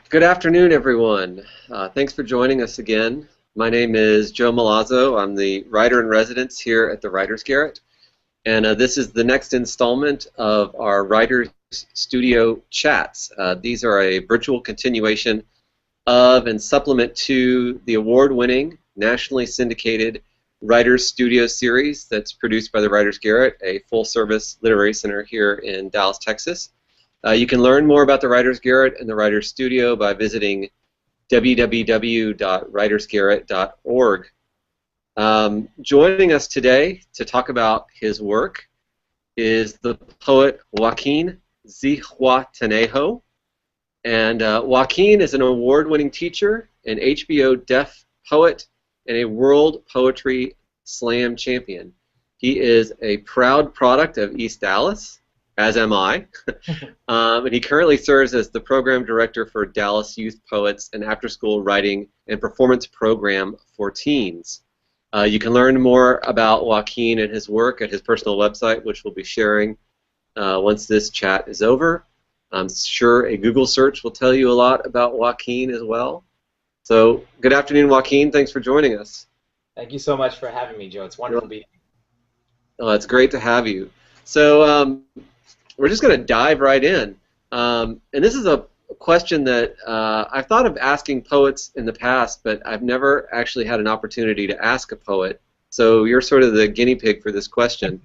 Good afternoon, everyone. Thanks for joining us again. My name is Joe Milazzo. I'm the writer-in-residence here at the Writers Garret, and this is the next installment of our Writers Studio Chats. These are a virtual continuation of and supplement to the award-winning, nationally syndicated Writers Studio series that's produced by the Writers Garret, a full-service literary center here in Dallas, Texas. You can learn more about the Writers Garret and the Writers Studio by visiting www.writersgarret.org. Joining us today to talk about his work is the poet Joaquín Zihuatanejo. And Joaquín is an award-winning teacher, an HBO Def Poet, and a World Poetry Slam champion. He is a proud product of East Dallas, as am I, and he currently serves as the program director for Dallas Youth Poets, an after-school writing and performance program for teens. You can learn more about Joaquín and his work at his personal website, which we'll be sharing once this chat is over. I'm sure a Google search will tell you a lot about Joaquín as well. So, good afternoon, Joaquín. Thanks for joining us. Thank you so much for having me, Joe. It's wonderful to be here. Oh, it's great to have you. So, we're just going to dive right in. And this is a question that I've thought of asking poets in the past, but I've never actually had an opportunity to ask a poet. So you're sort of the guinea pig for this question.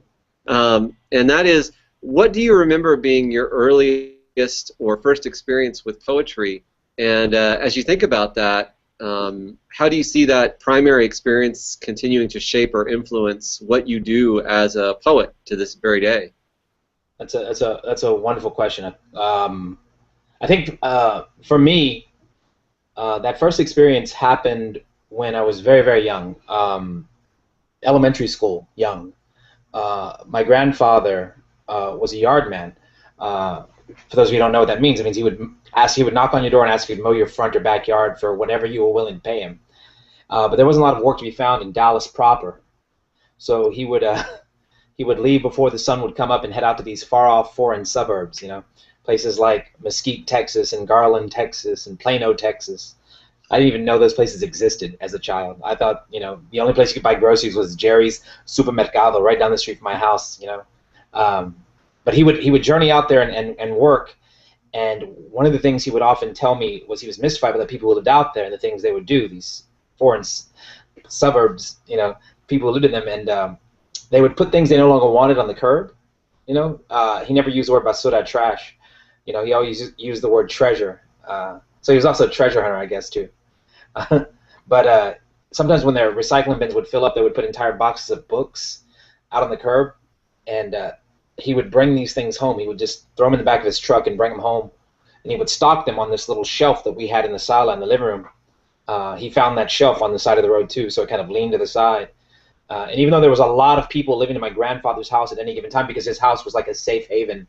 And that is, what do you remember being your earliest or first experience with poetry? And as you think about that, how do you see that primary experience continuing to shape or influence what you do as a poet to this very day? That's a wonderful question. I think for me, that first experience happened when I was very, very young, elementary school, young. My grandfather was a yard man. For those of you who don't know what that means, it means he would knock on your door and ask you to mow your front or backyard for whatever you were willing to pay him. But there wasn't a lot of work to be found in Dallas proper, so he would leave before the sun would come up and head out to these far-off foreign suburbs, places like Mesquite, Texas, and Garland, Texas, and Plano, Texas. I didn't even know those places existed as a child. I thought, the only place you could buy groceries was Jerry's Supermercado right down the street from my house, But he would journey out there and work, and one of the things he would often tell me was he was mystified by the people who lived out there and the things they would do, these foreign suburbs, people who lived in them, and they would put things they no longer wanted on the curb. He never used the word basura, trash. He always used the word treasure. So he was also a treasure hunter, I guess, too. But sometimes when their recycling bins would fill up, they would put entire boxes of books out on the curb, and he would bring these things home. He would just throw them in the back of his truck and bring them home, and he would stock them on this little shelf that we had in the sala in the living room. He found that shelf on the side of the road, too, so it kind of leaned to the side. And even though there was a lot of people living in my grandfather's house at any given time, because his house was like a safe haven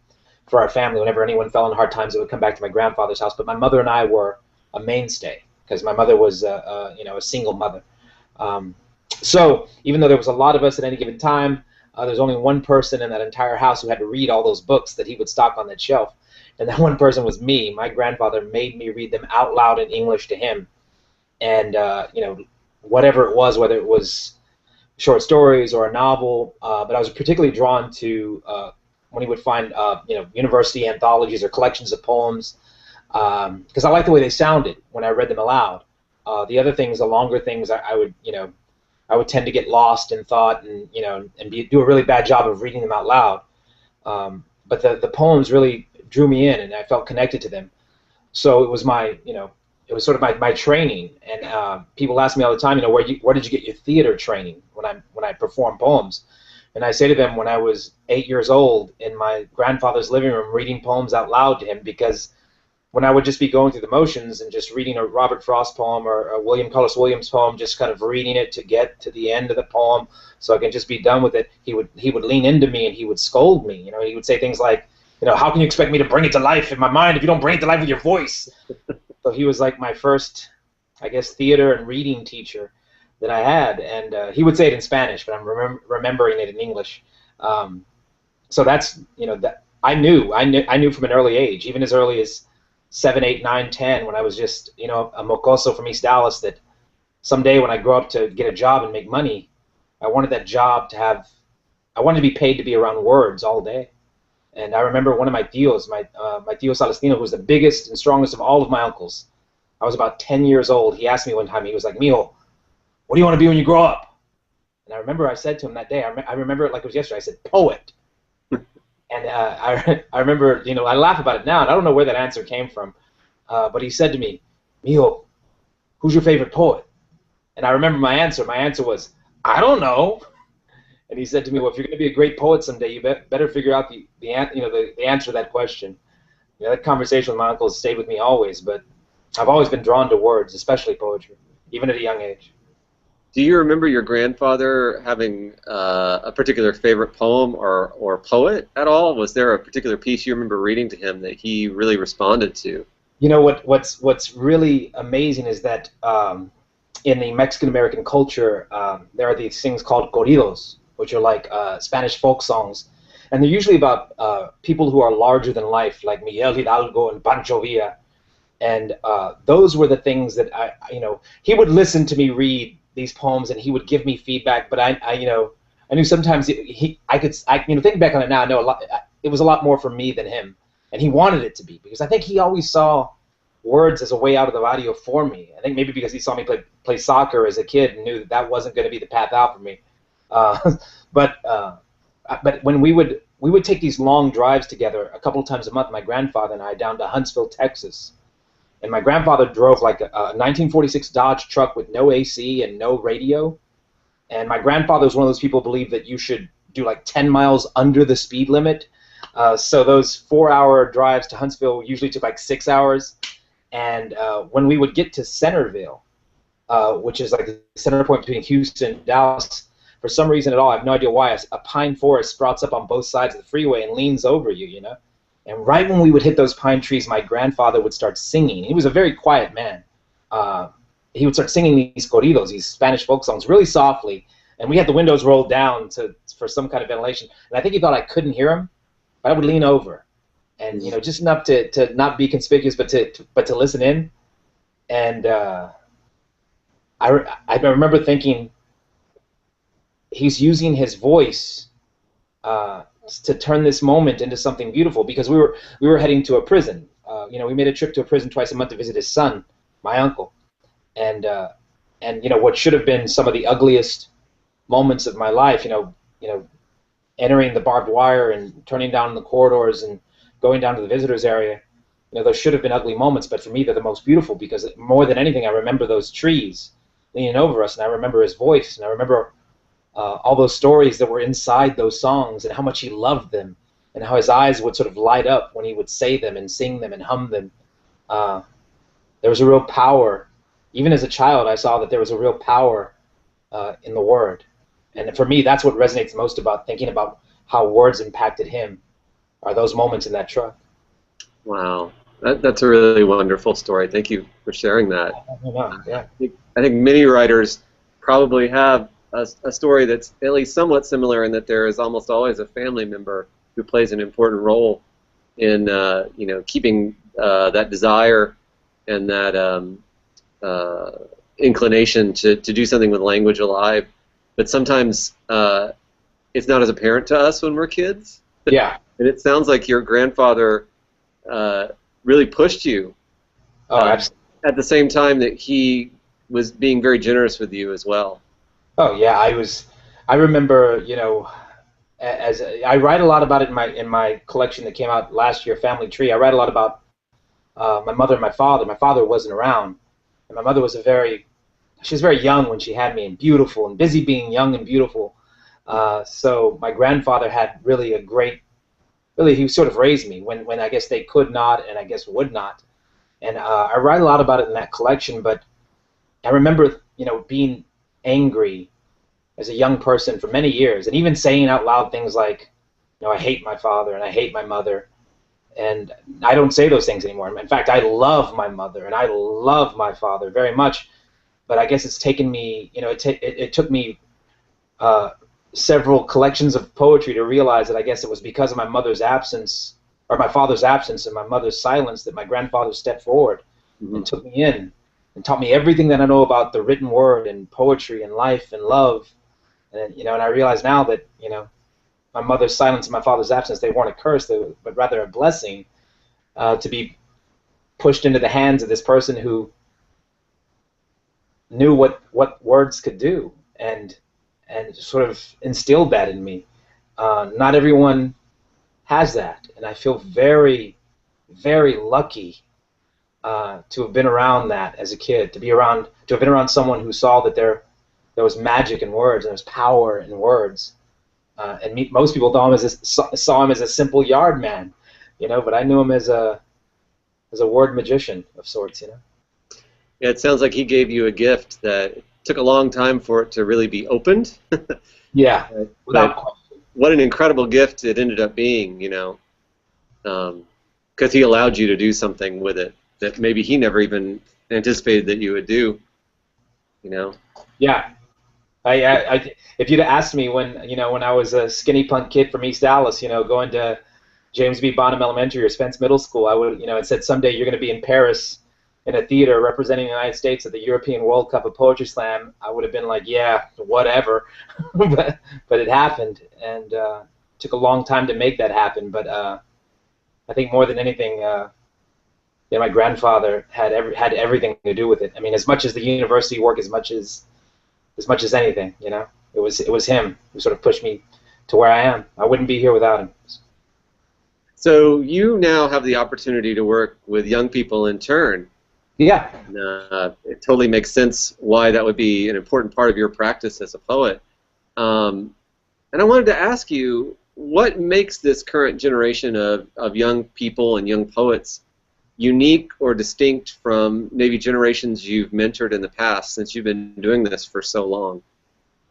for our family, whenever anyone fell in hard times, it would come back to my grandfather's house. But my mother and I were a mainstay, because my mother was, a single mother. So even though there was a lot of us at any given time, there's only one person in that entire house who had to read all those books that he would stock on that shelf, and that one person was me. My grandfather made me read them out loud in English to him, and whatever it was, whether it was short stories or a novel, but I was particularly drawn to when he would find university anthologies or collections of poems, because I liked the way they sounded when I read them aloud. The other things, the longer things, I would tend to get lost in thought and do a really bad job of reading them out loud. But the poems really drew me in, and I felt connected to them. So it was it was sort of my training, and people ask me all the time, where did you get your theater training when I perform poems? And I say to them, when I was 8 years old in my grandfather's living room, reading poems out loud to him, because when I would just be going through the motions and just reading a Robert Frost poem or a William Carlos Williams poem, just kind of reading it to get to the end of the poem so I can just be done with it, he would lean into me and he would scold me. He would say things like, how can you expect me to bring it to life in my mind if you don't bring it to life with your voice? So he was like my first, I guess, theater and reading teacher that I had, and he would say it in Spanish, but I'm remembering it in English. So that's, that I knew from an early age, even as early as 7, 8, 9, 10, when I was just, you know, a mocoso from East Dallas, that someday when I grow up to get a job and make money, I wanted that job to have, I wanted to be paid to be around words all day. And I remember one of my tios, my tio Celestino, who was the biggest and strongest of all of my uncles. I was about 10 years old. He asked me one time, he was like, Mijo, what do you want to be when you grow up? And I remember I said to him that day, I remember it like it was yesterday, I said, poet. And I remember, you know, I laugh about it now, and I don't know where that answer came from. But he said to me, Mijo, who's your favorite poet? And I remember my answer. My answer was, I don't know. And he said to me, well, if you're going to be a great poet someday, you better figure out the answer to that question. You know, that conversation with my uncle has stayed with me always, but I've always been drawn to words, especially poetry, even at a young age. Do you remember your grandfather having a particular favorite poem or poet at all? Was there a particular piece you remember reading to him that he really responded to? You know, what's really amazing is that in the Mexican American culture, there are these things called corridos, which are like Spanish folk songs, and they're usually about people who are larger than life, like Miguel Hidalgo and Pancho Villa, and those were the things that you know, he would listen to me read these poems and he would give me feedback, but you know, I knew sometimes I could, you know, thinking back on it now, I know it was a lot more for me than him, and he wanted it to be, because I think he always saw words as a way out of the barrio for me. I think maybe because he saw me play soccer as a kid and knew that that wasn't going to be the path out for me. But when we would take these long drives together a couple of times a month, my grandfather and I, down to Huntsville, Texas. And my grandfather drove like a 1946 Dodge truck with no AC and no radio. And my grandfather was one of those people who believed that you should do like 10 miles under the speed limit. So those 4-hour drives to Huntsville usually took like 6 hours. And when we would get to Centerville, which is like the center point between Houston and Dallas, for some reason at all, I have no idea why, a pine forest sprouts up on both sides of the freeway and leans over you, you know? And right when we would hit those pine trees, my grandfather would start singing. He was a very quiet man. He would start singing these corridos, these Spanish folk songs, really softly. And we had the windows rolled down for some kind of ventilation. And I think he thought I couldn't hear him, but I would lean over, and you know, just enough to not be conspicuous, but to listen in. And I remember thinking, he's using his voice to turn this moment into something beautiful, because we were heading to a prison. You know, we made a trip to a prison twice a month to visit his son, my uncle, and you know, what should have been some of the ugliest moments of my life, you know, entering the barbed wire and turning down the corridors and going down to the visitors area. You know, those should have been ugly moments, but for me, they're the most beautiful, because more than anything, I remember those trees leaning over us, and I remember his voice, and I remember all those stories that were inside those songs, and how much he loved them, and how his eyes would sort of light up when he would say them and sing them and hum them. There was a real power. Even as a child, I saw that there was a real power in the word. And for me, that's what resonates most about thinking about how words impacted him, are those moments in that truck. Wow. That's a really wonderful story. Thank you for sharing that. Yeah. I think many writers probably have a story that's at least somewhat similar, in that there is almost always a family member who plays an important role in you know, keeping that desire and that inclination to do something with language alive. But sometimes it's not as apparent to us when we're kids. Yeah. And it sounds like your grandfather really pushed you. Oh, absolutely. At the same time that he was being very generous with you as well. Oh yeah, I remember, you know, as I write a lot about it in my collection that came out last year, Family Tree. I write a lot about my mother and my father. My father wasn't around, and my mother was she was very young when she had me, and beautiful, and busy being young and beautiful. So my grandfather had really he sort of raised me when I guess they could not, and I guess would not. And I write a lot about it in that collection, but I remember, you know, being angry as a young person for many years, and even saying out loud things like, you know, I hate my father and I hate my mother. And I don't say those things anymore. In fact, I love my mother and I love my father very much. But I guess it's taken me, you know, it took me several collections of poetry to realize that I guess it was because of my mother's absence or my father's absence and my mother's silence, that my grandfather stepped forward Mm-hmm. and took me in and taught me everything that I know about the written word and poetry and life and love. And and I realize now that my mother's silence and my father's absence, they weren't a curse, but rather a blessing, to be pushed into the hands of this person who knew what words could do, and sort of instilled that in me. Not everyone has that, and I feel very, very lucky to have been around that as a kid, to have been around someone who saw that there was magic in words and there was power in words. Most people saw him as a simple yard man, but I knew him as a word magician of sorts. Yeah, it sounds like he gave you a gift that took a long time for it to really be opened. Yeah, without But question. what an incredible gift it ended up being, because he allowed you to do something with it that maybe he never even anticipated that you would do, you know. Yeah, if you'd asked me when I was a skinny punk kid from East Dallas, going to James B. Bonham Elementary or Spence Middle School, I would, it said someday you're going to be in Paris in a theater representing the United States at the European World Cup of Poetry Slam. I would have been like, yeah, whatever, but it happened, and took a long time to make that happen. But I think more than anything, my grandfather had everything to do with it. I mean, as much as the university work, as much as anything, it was him who sort of pushed me to where I am. I wouldn't be here without him. So you now have the opportunity to work with young people in turn. Yeah. And, it totally makes sense why that would be an important part of your practice as a poet. And I wanted to ask you, what makes this current generation of young people and young poets unique or distinct from maybe generations you've mentored in the past, since you've been doing this for so long?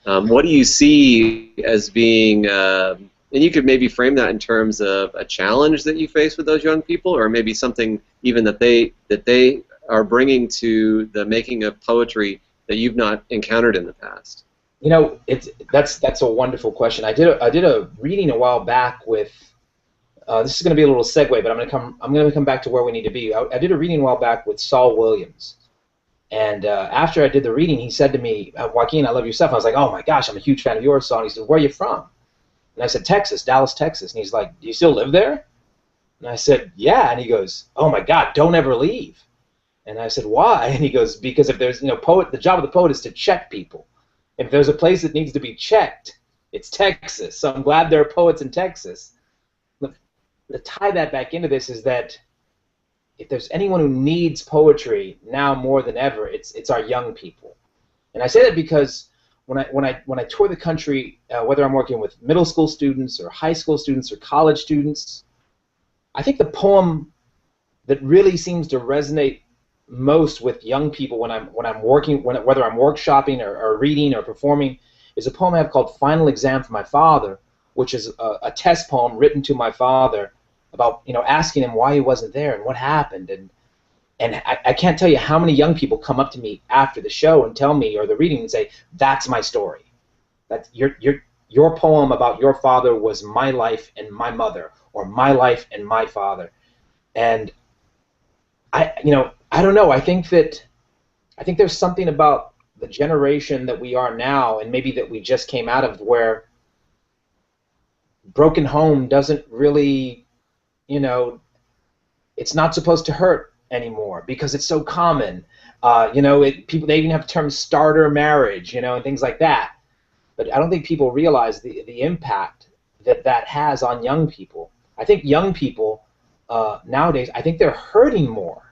What do you see as being, and you could maybe frame that in terms of a challenge that you face with those young people, or maybe something even that they are bringing to the making of poetry that you've not encountered in the past? That's a wonderful question. I did a reading a while back with. This is going to be a little segue, but I'm going to come back to where we need to be. I did a reading a while back with Saul Williams, and after I did the reading, he said to me, "Joaquin, I love your stuff." I was like, "Oh my gosh, I'm a huge fan of yours, Saul." And he said, "Where are you from?" And I said, "Texas, Dallas, Texas." And he's like, "Do you still live there?" And I said, "Yeah." And he goes, "Oh my God, don't ever leave." And I said, "Why?" And he goes, "Because if there's, poet, the job of the poet is to check people. If there's a place that needs to be checked, it's Texas. So I'm glad there are poets in Texas." To tie that back into this is that if there's anyone who needs poetry now more than ever, it's our young people. And I say that because when I tour the country, whether I'm working with middle school students or high school students or college students, I think the poem that really seems to resonate most with young people when I'm working, whether I'm workshopping or reading or performing, is a poem I have called "Final Exam for My Father," which is a test poem written to my father about asking him why he wasn't there and what happened. And I can't tell you how many young people come up to me after the show and tell me, or the reading, and say, "That's my story. That's your poem about your father was my life and my mother, or my life and my father." And I don't know. I think there's something about the generation that we are now, and maybe that we just came out of, where broken home doesn't really, it's not supposed to hurt anymore because it's so common. People, they even have terms starter marriage, and things like that. But I don't think people realize the impact that has on young people. I think young people nowadays, I think they're hurting more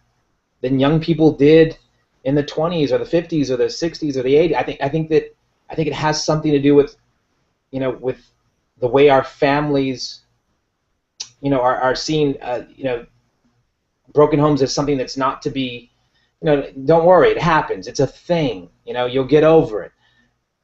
than young people did in the 20s or the 50s or the 60s or the 80s. I think it has something to do with with the way our families are seeing broken homes as something that's not to be, don't worry, it happens, it's a thing, you'll get over it.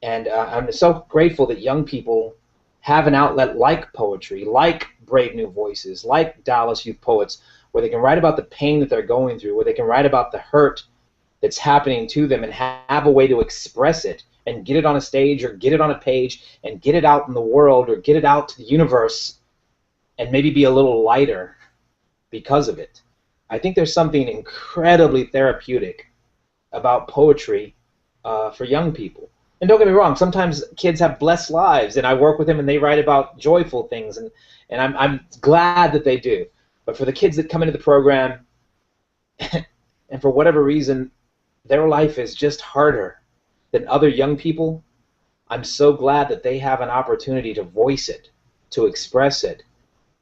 And I'm so grateful that young people have an outlet like poetry, like Brave New Voices, like Dallas Youth Poets, where they can write about the pain that they're going through, where they can write about the hurt that's happening to them, and have a way to express it and get it on a stage or get it on a page and get it out in the world or get it out to the universe, and maybe be a little lighter because of it. I think there's something incredibly therapeutic about poetry for young people. And don't get me wrong, sometimes kids have blessed lives, and I work with them and they write about joyful things, and I'm glad that they do. But for the kids that come into the program, and for whatever reason, their life is just harder than other young people, I'm so glad that they have an opportunity to voice it, to express it,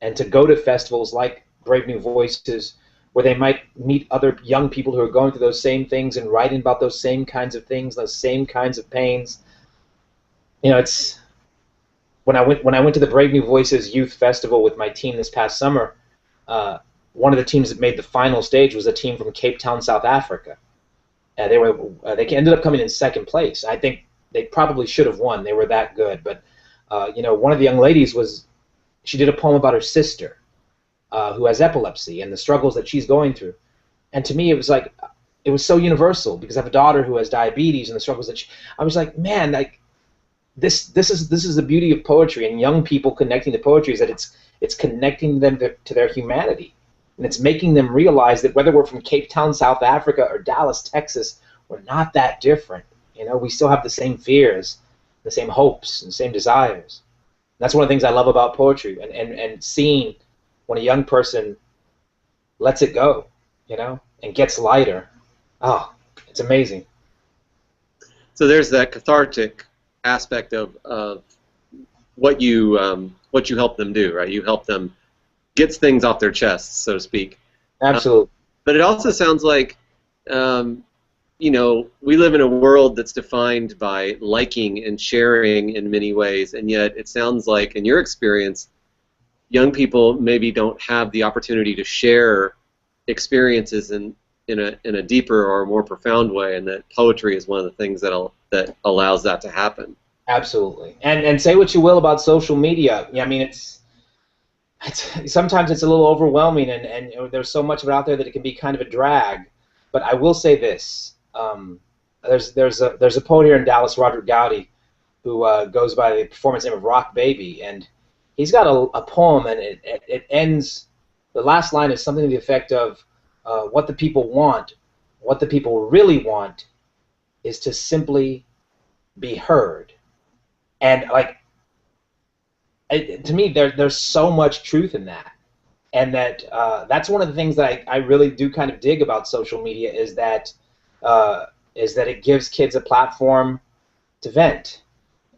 and to go to festivals like Brave New Voices, where they might meet other young people who are going through those same things and writing about those same kinds of things, those same kinds of pains. You know, it's when I went to the Brave New Voices Youth Festival with my team this past summer. One of the teams that made the final stage was a team from Cape Town, South Africa. They ended up coming in second place. I think they probably should have won. They were that good. But you know, one of the young ladies she did a poem about her sister who has epilepsy and the struggles that she's going through. And to me, it was so universal, because I have a daughter who has diabetes and the struggles that I was like, man, like this is the beauty of poetry and young people connecting to poetry, is that it's connecting them to their humanity, and it's making them realize that whether we're from Cape Town, South Africa, or Dallas, Texas, we're not that different. You know, we still have the same fears, the same hopes, and the same desires. That's one of the things I love about poetry, and seeing when a young person lets it go, you know, and gets lighter. Oh, it's amazing. So there's that cathartic aspect of what you help them do, right? You help them get things off their chests, so to speak. Absolutely. But it also sounds like, you know, we live in a world that's defined by liking and sharing in many ways, and yet it sounds like, in your experience, young people maybe don't have the opportunity to share experiences in a deeper or more profound way, and that poetry is one of the things that allows that to happen. Absolutely. And say what you will about social media. I mean, it's sometimes it's a little overwhelming, and you know, there's so much of it out there that it can be kind of a drag. But I will say this: there's a poet here in Dallas, Roderick Gowdy, who goes by the performance name of Rock Baby, and he's got a poem, and it ends. The last line is something to the effect of, "What the people want, what the people really want, is to simply be heard." And like, to me, there's so much truth in that, and that's one of the things that I really do kind of dig about social media, is that it gives kids a platform to vent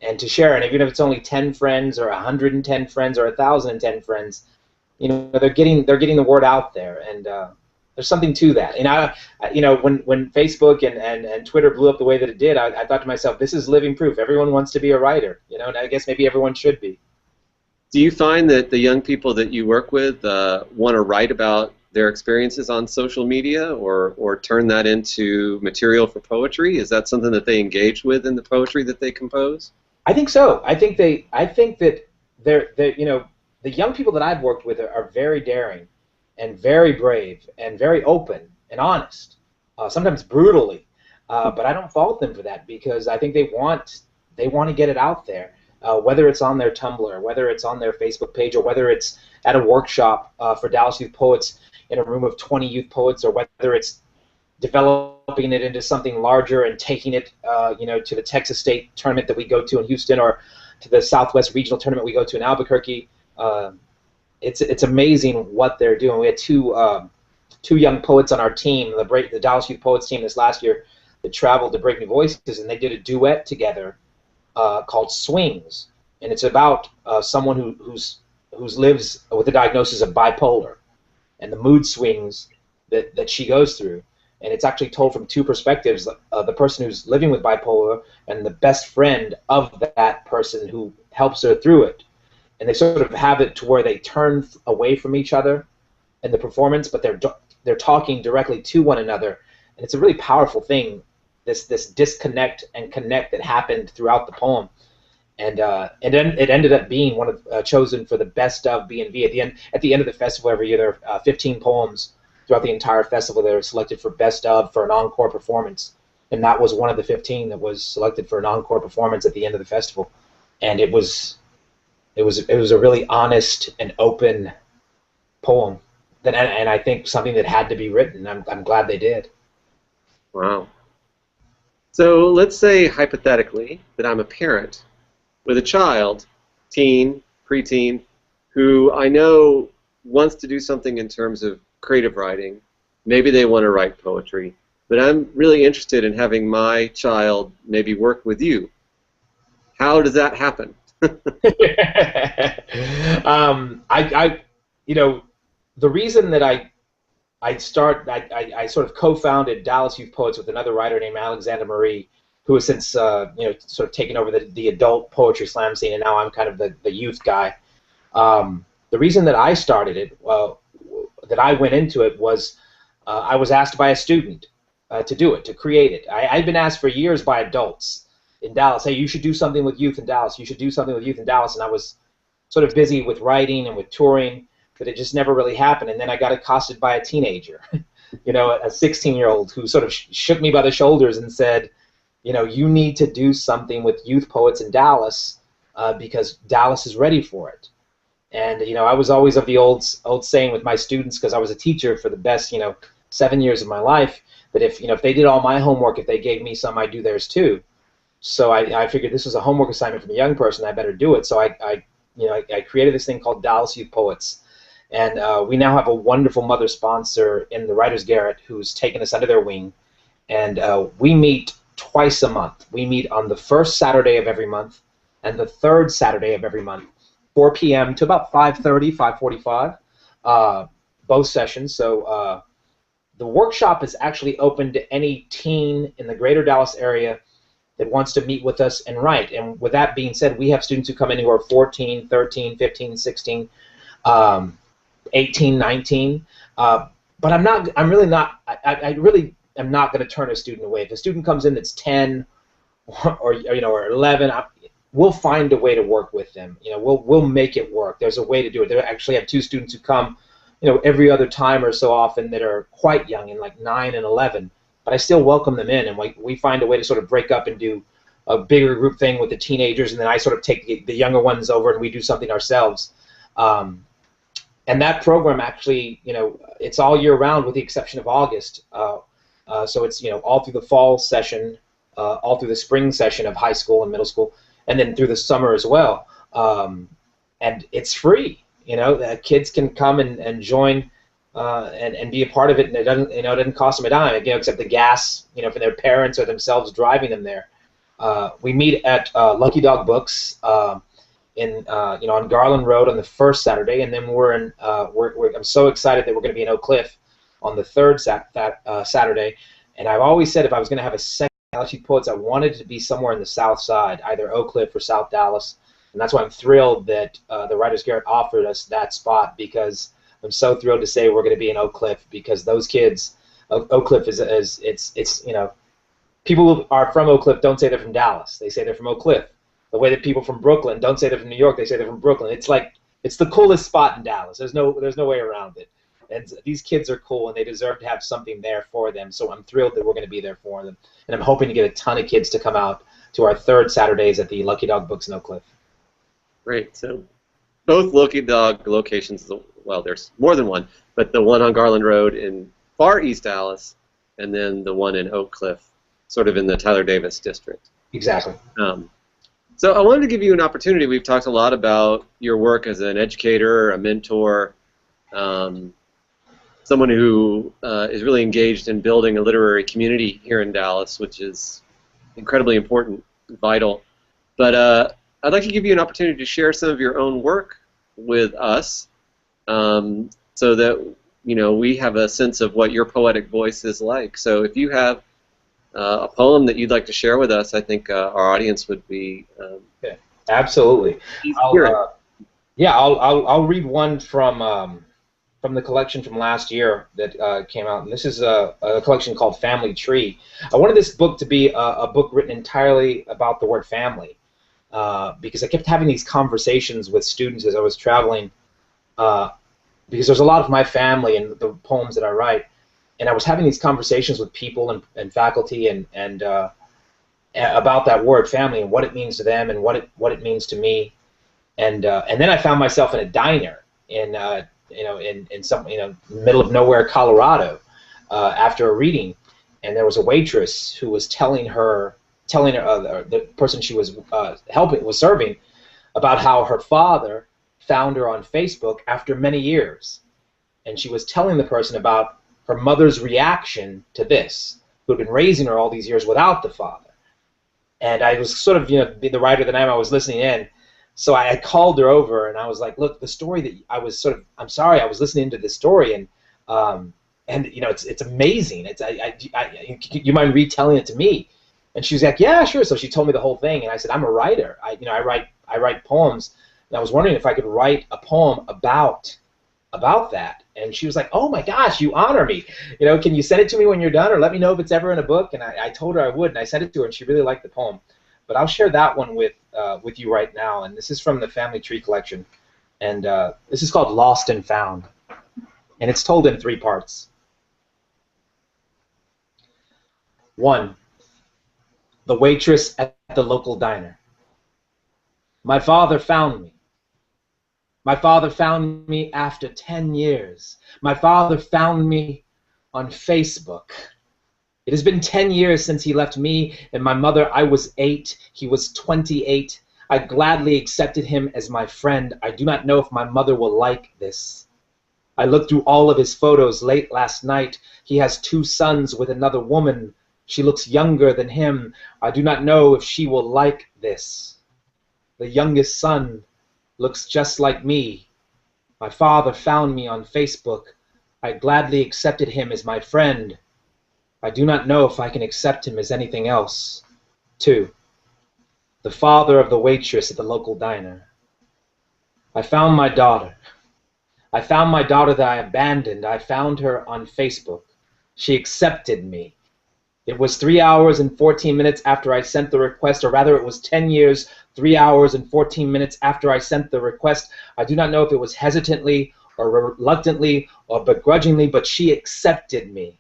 and to share. And even if it's only 10 friends or 110 friends or 1,010 friends, you know, they're getting the word out there, and there's something to that. And you know, when Facebook and Twitter blew up the way that it did, I thought to myself, this is living proof. Everyone wants to be a writer, you know, and I guess maybe everyone should be. Do you find that the young people that you work with want to write about their experiences on social media, or turn that into material for poetry? Is that something that they engage with in the poetry that they compose? I think so. I think that they're you know, the young people that I've worked with are very daring and very brave and very open and honest, sometimes brutally, but I don't fault them for that, because I think they want to get it out there, whether it's on their Tumblr, whether it's on their Facebook page, or whether it's at a workshop for Dallas Youth Poets in a room of 20 youth poets, or whether it's developing it into something larger and taking it, you know, to the Texas State tournament that we go to in Houston, or to the Southwest Regional tournament we go to in Albuquerque. It's amazing what they're doing. We had two young poets on our team, the Dallas Youth Poets team this last year, that traveled to Brave New Voices, and they did a duet together called Swings, and it's about someone who lives with the diagnosis of bipolar and the mood swings that she goes through. And it's actually told from two perspectives: the person who's living with bipolar and the best friend of that person who helps her through it. And they sort of have it to where they turn away from each other in the performance, but they're talking directly to one another, and it's a really powerful thing. This disconnect and connect that happened throughout the poem, and it ended up being one of chosen for the best of B&V. At the end of the festival every year, there are 15 poems throughout the entire festival that are selected for best of for an encore performance, and that was one of the 15 that was selected for an encore performance at the end of the festival, and it was a really honest and open poem, and I think something that had to be written. I'm glad they did. Wow. So let's say hypothetically that I'm a parent with a child, teen, preteen, who I know wants to do something in terms of creative writing. Maybe they want to write poetry, but I'm really interested in having my child maybe work with you. How does that happen? You know, the reason that I sort of co-founded Dallas Youth Poets with another writer named Alexander Marie, who has since sort of taken over the adult poetry slam scene, and now I'm kind of the youth guy. The reason that I started it, that I went into it, was I was asked by a student to do it, to create it. I'd been asked for years by adults in Dallas, hey, you should do something with youth in Dallas. You should do something with youth in Dallas, and I was sort of busy with writing and with touring, but it just never really happened. And then I got accosted by a teenager, a 16-year-old who sort of shook me by the shoulders and said, you need to do something with youth poets in Dallas because Dallas is ready for it. And I was always of the old saying with my students, because I was a teacher for the best 7 years of my life, that if they did all my homework, if they gave me some, I'd do theirs too. So I figured this was a homework assignment from a young person. I better do it. So I created this thing called Dallas Youth Poets, and we now have a wonderful mother sponsor in the Writers Garret who's taken us under their wing, and we meet twice a month. We meet on the first Saturday of every month and the third Saturday of every month, 4 p.m. to about 5:30, 5:45, both sessions. So the workshop is actually open to any teen in the greater Dallas area that wants to meet with us and write. And with that being said, we have students who come in who are 14, 13, 15, 16, 18, 19. But I'm really not, I really am not going to turn a student away. If a student comes in that's 10 or 11, we'll find a way to work with them. We'll make it work. There's a way to do it. There actually have 2 students who come, every other time or so often that are quite young, in like 9 and 11. But I still welcome them in, and we find a way to sort of break up and do a bigger group thing with the teenagers, and then I sort of take the younger ones over and we do something ourselves. And that program actually, it's all year round with the exception of August. So it's all through the fall session, all through the spring session of high school and middle school, and then through the summer as well. And it's free. The kids can come and join. And be a part of it, and it doesn't cost them a dime, except the gas, for their parents or themselves driving them there. We meet at Lucky Dog Books on Garland Road on the first Saturday, and then I'm so excited that we're going to be in Oak Cliff on the third Saturday. And I've always said if I was going to have a second Dallas Youth Poets, I wanted it to be somewhere in the South Side, either Oak Cliff or South Dallas, and that's why I'm thrilled that the Writers Garret offered us that spot, because I'm so thrilled to say we're going to be in Oak Cliff, because those kids, Oak Cliff it's people who are from Oak Cliff don't say they're from Dallas. They say they're from Oak Cliff. The way that people from Brooklyn don't say they're from New York, they say they're from Brooklyn. It's the coolest spot in Dallas. There's no way around it. And these kids are cool, and they deserve to have something there for them. So I'm thrilled that we're going to be there for them. And I'm hoping to get a ton of kids to come out to our third Saturdays at the Lucky Dog Books in Oak Cliff. Great. So both Lucky Dog locations, well, there's more than one, but the one on Garland Road in far East Dallas, and then the one in Oak Cliff, sort of in the Tyler Davis district. Exactly. So I wanted to give you an opportunity. We've talked a lot about your work as an educator, a mentor, someone who is really engaged in building a literary community here in Dallas, which is incredibly important, vital. But I'd like to give you an opportunity to share some of your own work with us, so that we have a sense of what your poetic voice is like. So if you have a poem that you'd like to share with us, I think our audience would be. Yeah, absolutely. I'll read one from the collection from last year that came out, and this is a collection called Family Tree. I wanted this book to be a book written entirely about the word family, because I kept having these conversations with students as I was traveling, because there's a lot of my family in the poems that I write, and I was having these conversations with people and faculty and about that word family and what it means to them and what it means to me, and then I found myself in a diner in in some middle of nowhere Colorado after a reading, and there was a waitress who was telling her the person she was serving about how her father found her on Facebook after many years, and she was telling the person about her mother's reaction to this, who had been raising her all these years without the father. And I was sort of, being the writer that I am, I was listening in. So I called her over and I was like, look, the story that I'm sorry, I was listening to this story and it's amazing. You mind retelling it to me? And she was like, yeah, sure. So she told me the whole thing, and I said, I'm a writer. I write poems, and I was wondering if I could write a poem about that. And she was like, oh my gosh, you honor me. Can you send it to me when you're done, or let me know if it's ever in a book? And I told her I would, and I sent it to her, and she really liked the poem. But I'll share that one with you right now. And this is from the Family Tree collection, and this is called Lost and Found, and it's told in 3 parts. 1. The waitress at the local diner. My father found me. My father found me after 10 years. My father found me on Facebook. It has been 10 years since he left me and my mother. I was 8. He was 28. I gladly accepted him as my friend. I do not know if my mother will like this. I looked through all of his photos late last night. He has 2 sons with another woman. She looks younger than him. I do not know if she will like this. The youngest son looks just like me. My father found me on Facebook. I gladly accepted him as my friend. I do not know if I can accept him as anything else. 2. The father of the waitress at the local diner. I found my daughter. I found my daughter that I abandoned. I found her on Facebook. She accepted me. It was 3 hours and 14 minutes after I sent the request, or rather it was 10 years, 3 hours and 14 minutes after I sent the request. I do not know if it was hesitantly or reluctantly or begrudgingly, but she accepted me.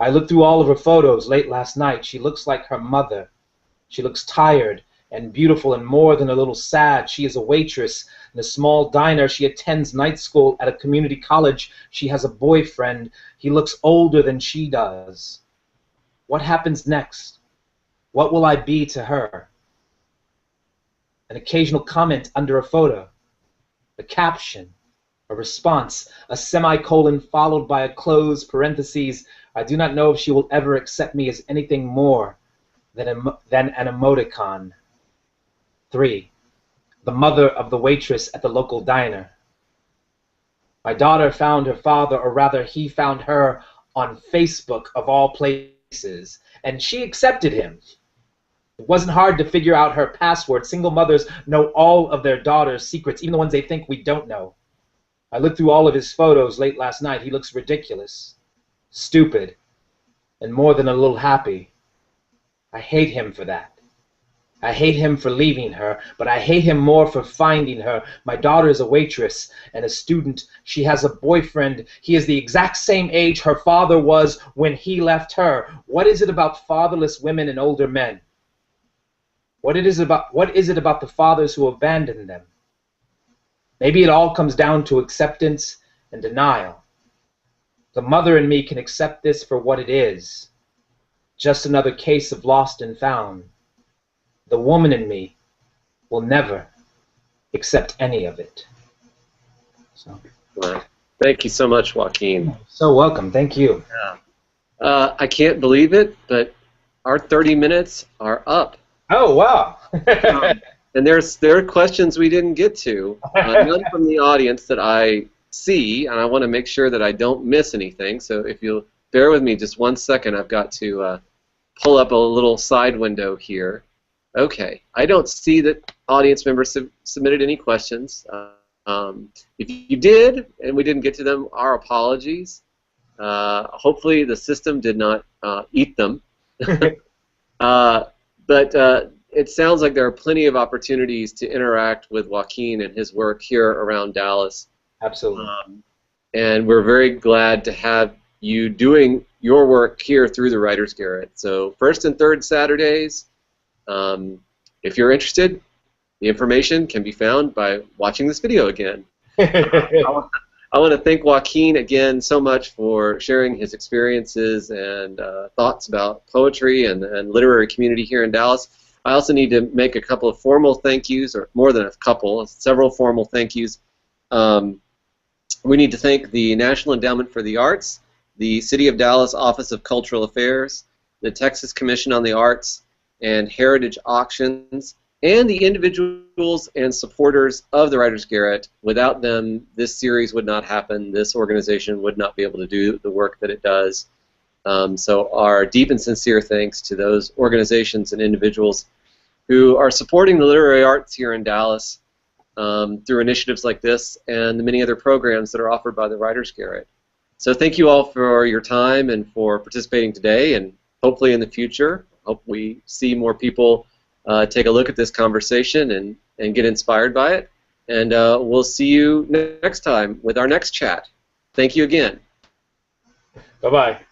I looked through all of her photos late last night. She looks like her mother. She looks tired and beautiful and more than a little sad. She is a waitress in a small diner. She attends night school at a community college. She has a boyfriend. He looks older than she does. What happens next? What will I be to her? An occasional comment under a photo, a caption, a response, a semicolon followed by a closed parentheses. I do not know if she will ever accept me as anything more than an emoticon. 3. The mother of the waitress at the local diner. My daughter found her father, or rather he found her on Facebook of all places, and she accepted him. It wasn't hard to figure out her password. Single mothers know all of their daughters' secrets, even the ones they think we don't know. I looked through all of his photos late last night. He looks ridiculous, stupid, and more than a little happy. I hate him for that. I hate him for leaving her, but I hate him more for finding her. My daughter is a waitress and a student. She has a boyfriend. He is the exact same age her father was when he left her. What is it about fatherless women and older men? What is it about the fathers who abandon them? Maybe it all comes down to acceptance and denial. The mother in me can accept this for what it is. Just another case of lost and found. The woman in me will never accept any of it. So. Well, thank you so much, Joaquin. So welcome. Thank you. Yeah. I can't believe it, but our 30 minutes are up. Oh, wow. And there are questions we didn't get to, none from the audience that I see, and I want to make sure that I don't miss anything. So if you'll bear with me just 1 second, I've got to pull up a little side window here. Okay, I don't see that audience members submitted any questions. If you did and we didn't get to them, our apologies. Hopefully the system did not eat them. But it sounds like there are plenty of opportunities to interact with Joaquin and his work here around Dallas. Absolutely. And we're very glad to have you doing your work here through the Writers Garret. So first and third Saturdays, if you're interested, the information can be found by watching this video again. I'll I want to thank Joaquin again so much for sharing his experiences and thoughts about poetry and literary community here in Dallas. I also need to make a couple of formal thank yous, or more than a couple, several formal thank yous. We need to thank the National Endowment for the Arts, the City of Dallas Office of Cultural Affairs, the Texas Commission on the Arts, and Heritage Auctions, and the individuals and supporters of the Writers Garret. Without them, this series would not happen. This organization would not be able to do the work that it does. So our deep and sincere thanks to those organizations and individuals who are supporting the literary arts here in Dallas through initiatives like this and the many other programs that are offered by the Writers Garret. So thank you all for your time and for participating today, and hopefully in the future, hope we see more people take a look at this conversation and get inspired by it. And we'll see you next time with our next chat. Thank you again. Bye-bye.